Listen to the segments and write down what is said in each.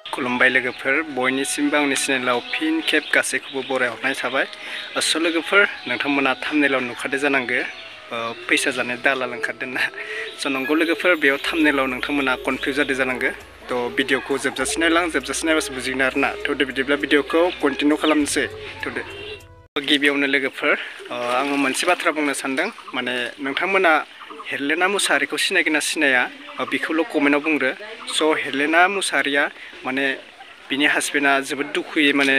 खुलुमबाय लोगोफोर बयनिसिमबो आंनि चेनेलाव फिन खेब गासैखौबो बरायहरनाय थाबाय। लोगोफोर नोंथांमोना थाम्बनेलाव नुखादो जानांगो फैसा जानाय दालाल ओंखारदोंना। नंगौ लोगोफोर बेयाव थाम्बनेलाव नोंथांमोना कनफिउज जादों जानांगो। भिडिअखौ जोबजासे नायलां जोबजासे नायबासो बुजिगोन आरोना। बिदिब्ला भिडिअखौ कन्टिनिउ खालामनोसै। गिबियावनो लोगोफोर आङो मोनसे बाथ्रा बुंनो सानदों, माने नोंथांमोना हेलेना मुसाहारिखौ सिनायगोन ना सिनाया बेखौल' कमेन्टआव बुंदो। हेलेना मुसाहारिया माने बिनि हासबेन्डआ जोबोद दुखुयै माने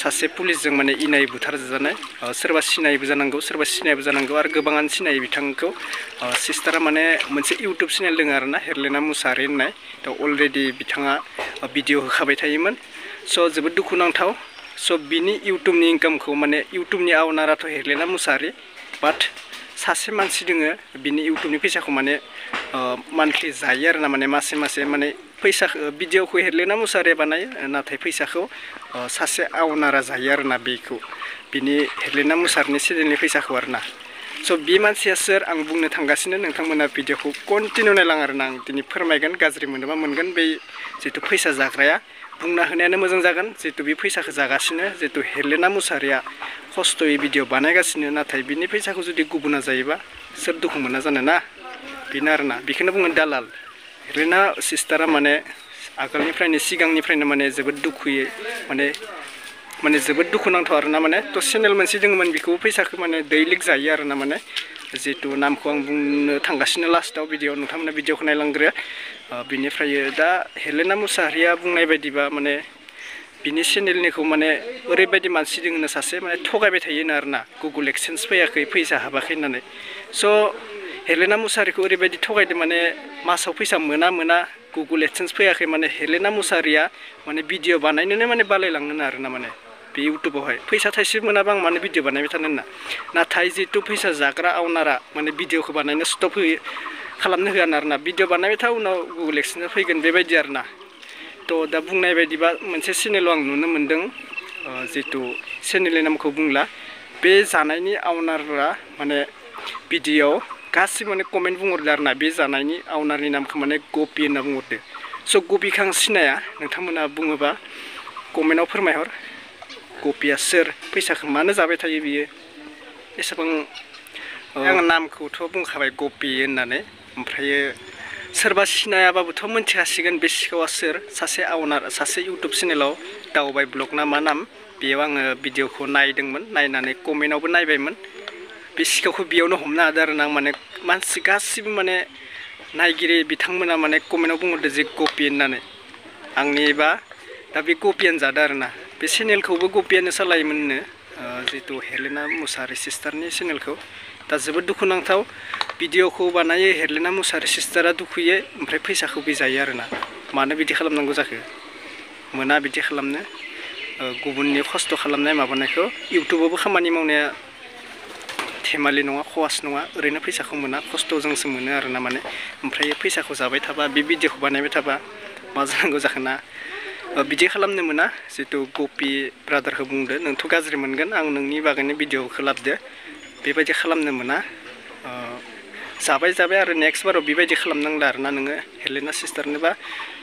सासे पुलिसजों माने इनाय बुथारजानाय। सोरबा सिनायबो जानांगौ सोरबा सिनायाबो जानांगौ आरो गोबाङानो सिनायो बिथांखौ। सिस्टारा माने मोनसे इउटुब चेनेल दङ आरोना हेलेना मुसाहारि होननाय। अलरेडि बिथाङा भिडिअ होखाबाय थायोमोन। जोबोद दुखुनांथाव। बिनि इउटुबनि इनकामखौ माने इउटुबनि आउनाराथ' हेलेना मुसाहारि, बाट सासे मानसि दोङो बिनि इउटुबनि फैसाखौ माने मान्थलि जायो आरोना, माने मासे मासे माने फैसाखौ भिडिअखौ हेलेना मुसाहारिया बानायो, नाथाय फैसाखौ सासे आउनारा जायो आरोना। बेखौ बिनि हेलेना मुसाहारिनि चेनेलनि फैसाखौ आरोना। बे मानसिया सोर आं बुंनो थांगासिनो, नोंथांमोना भिडिअखौ कन्टिनिउ नायलां आरोना। आं दिनै फोरमायगोन, गाज्रि मोनोबा मोनगोन। बै जिथु फैसा जाग्राया बुंना होनायानो मोजां जागोन, जिहेतु बे फैसाखौ जागासिनो। जिहेतु हेलेना मुसाहारिया खस्थ'यै भिडिअ बानायगासिनो, नाथाय बिनि फैसाखौ जुदि गुबुना जायोबा सोर दुखु मोना जानो ना। बेनो आरोना, बेखौनो बुङो दालाल। हेलेना सिस्टारा माने आगोलनिफ्रायनो सिगांनिफ्रायनो माने जोबोद दुखुयै माने जोबोद दुखुनांथाव आरोना। माने चेनेल मोनसे दङमोन, बेखौ फैसाखौ माने दैलिक जायो आरोना। माने जिहेतु नामखौ आं बुंनो थांगासिनो लास्टआव भिडिअ, नोंथांमोना भिडिअखौ नायलांग्रो। बिनिफ्राय दा हेलेना मुसाहारिया बुंनाय बायदिबा माने बिनि चेनेलनिखौ माने ओरैबायदि मानसि दोङो सासे माने थगायबाय थायो आरोना। गुगोल एक्सेन्स फैयाखै फैसा हाबाखै होननानै। हेलेना मुसाहारिखौ ओरैबायदि थगायदो माने मासाव फैसा मोना गुगोल एक्सेन्स फैयाखै। माने हेलेना मुसाहारिया माने भिडिअ बानायनोनो माने बालायलाङो आरोना। माने बे इउटुबावहाय फैसा थाइसे मोनाबा आं माने भिडिअ बानायबाय थानो होनना। नाथाय जिहेतु फैसा जाग्रा आउनारा माने भिडिअखौ बानायनो स्टप खालामनो होआ आरोना। भिडिअ बानायबाय था, उनाव गुगोल एक्सेन्स फैगोन बेबायदि आरोना। दा बुंनाय बायदिबा मोनसे चेनेलाव आं नुनो मोन्दों, जिहेतु चेनेलनि नामखौ बुंला, बे जानायनि आउनारआ माने भिडिअआव गासिबो माने कमेन्ट बुंहरदो आरोना। बे जानायनि आउनारनि नामखौ माने गपि होनना बुंहरदो। गपिखौ आं सिनाया, नोंथांमोना बुङोबा कमेन्टआव फोरमायहर। गपिया सोर, फैसाखौ मानो जाबाय थायो बियो एसेबां। आं नामखौथ' बुंखाबाय गपि होननानै। ओमफ्रायो सोरबा सिनायाबाबोथ' मोनथिखासिगोन बे सिखावा सोर। सासे आउनार, सासे इउटुब चेनेलाव दावबाय ब्लग ना मा नाम, बेयाव आङो भिडिअखौ नायदोंमोन, नायनानै कमेन्टआवबो नायबायमोन। बे सिखावखौ बेयावनो हमनो हादों आरोना। माने मानसि गासिबो माने नायगिरि बिथांमोना माने कमेन्टआव बुंहरदो जे गपि होननानै। आंनिबा दा बे गपियानो जादों आरोना। बे चेनेलखौबो गपियानो सालायोमोननो, जिहेतु हेलेना मुसाहारि सिस्टारनि चेनेलखौ। दा जोबोद दुखुनांथाव, भिडिअखौ बानायो हेलेना मुसाहारि सिस्टारा दुखुयो, ओमफ्राय फैसाखौ बे जायो आरोना। मानो बिदि खालामनांगौ जाखो? मोना बिदि खालामनो। गुबुननि खस्थ' खालामनाय माबानायखौ इउटुबावबो खामानि मावनाया धेमालि नङा, खहास नङा। ओरैनो फैसाखौ मोना, खस्थ'जोंसो मोनो आरोना। माने ओमफ्राय फैसाखौ जाबाय थाबा, बे भिडिअखौ बानायबाय थाबा मा जानांगौ जाखोना। बिदि खालामनो मोना। जिहेतु गपि ब्रादारखौ बुंदो, नोंथ' गाज्रि मोनगोन, आं नोंनि बागैनो भिडिअखौ लाबोदो। बेबायदि खालामनो मोना। जाबाय आरो नेक्स्ट बाराव बेबायदि खालामनांला आरोना। नोङो हेलेना सिस्टारनोबा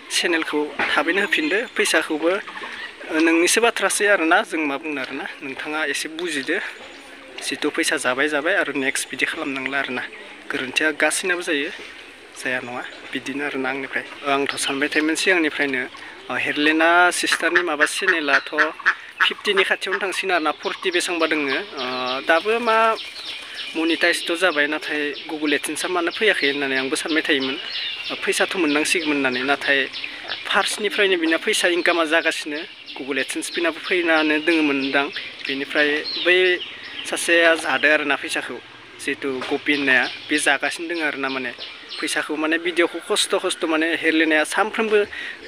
चेनेलखौ थाबैनो होफिनदो, फैसाखौबो नोंनिसो बाथ्रासै आरोना। जों मा बुंनो आरोना, नोंथाङा एसे बुजिदो। जिथु फैसा जाबाय आरो नेक्स्ट बिदि खालामनांला आरोना। गोरोन्थिया गासैनाबो जायो, जाया नङा। बिदिनो आरोना आंनिफ्राय। आंथ' सानबाय थायोमोन सिगांनिफ्रायनो हेलेना सिस्टारनि माबा चेनेलाथ' 50नि खाथियावनो थांसिगोन आरोना। 40 बेसेबांबा दोङो। दाबो मा मनिटाइजथ' जाबाय, नाथाय गुगोल एक्सेन्सआ मानो फैयाखै होननानै आंबो सानबाय थायोमोन। फैसाथ' मोननांसिगौमोन होननानै, नाथाय फार्स्टनिफ्रायनो बिना फैसा इनकामा जागासिनो। गुगोल एक्सेन्स फैनाबो फैनानै दोङोमोनदां। बेनिफ्राय बै सासेया जादों आरोना फैसाखौ, जिहेतु गपि होननाया बे जागासिनो दङ आरोना। माने फैसाखौ माने भिडिअखौ खस्थ' माने हेलेनाया सानफ्रोमबो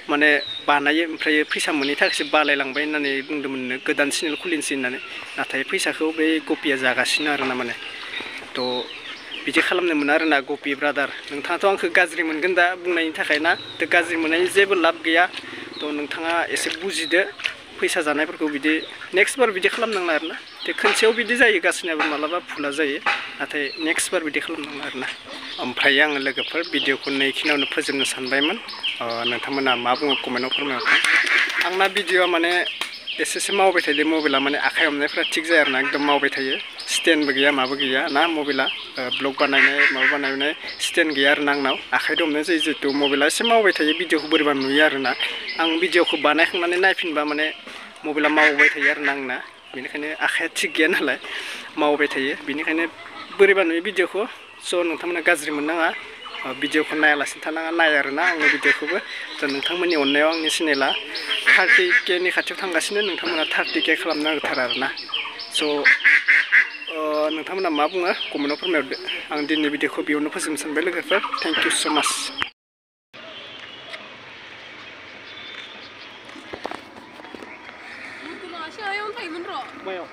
माने बानायो, ओमफ्राय फैसा मोनैनि थाखायसो बालायलांबाय होननानै बुंदोंमोननो, गोदान चेनेल खुलिनोसै होननानै। नाथाय फैसाखौ बे गपिया जागासिनो आरोना। माने बिदि खालामनो मोना आरोना गपि ब्रादार। नोंथाङाथ' आंखौ गाज्रि मोनगोन दा बुंनायनि थाखाय ना। गाज्रि मोननायनि जेबो लाब गैया। नोंथाङा एसे बुजिदो, फैसा जानायफोरखौ बिदि नेक्स्ट बार बिदि खालामनांला आरोना। ते खनसेयाव बिदि जायो गासैनाबो मालाबा भुला जायो नाथाय नेक्स्ट बार बिदि खालामनांला आरोना ओमफ्राय आङो लोगोफोर भिडिअखौ नैखिनियावनो फोजोबनो सानबायमोन नोंथांमोना मा बुङो कमेन्टआव फोरमायहरथों आंना भिडिअआ माने एसेसो मावबाय थायो मबाइला माने आखाइ हमनायफ्रा थिग जाया आरोना एकदम मावबाय थायो स्टेन्डबो गैया माबो गैया ना मबाइला ब्लग बानायनाय माबा बानायनाय स्टेन्ड गैया आरोना आंनाव आखाइ हमनाय जायो जिहेतु मबाइला एसे मावबाय थायो भिडिअखौ बोरैबा नुयो आरोना आं भिडिअखौ बानायखांनानै नायफिनबा माने मबाइला मावबाय थायो आरोना आंना बेनिखायनो आखाइया थिग गैया नालाय मावबाय थायो बेनिखायनो बोरैबा नुयो भिडिअखौ स' नोंथांमोना गाज्रि मोननाङा भिडिअखौ नायालासिनो थानाङा नाय आरोना आंनि भिडिअखौबो दा नोंथांमोननि अननायाव आंनि चेनेला 30K नि खाथियाव थांगासिनो नोंथांमोना 30K खालामनो नांथारा आरोना स' नोंथांमोना मा बुङो कमेन्टआव फोरमायहरदो आं दिनैनि भिडिअखौ बेयावनो फोजोबनो सानबाय लोगोफोर थेंक इउ स' माच Ayo, tayo mo ro.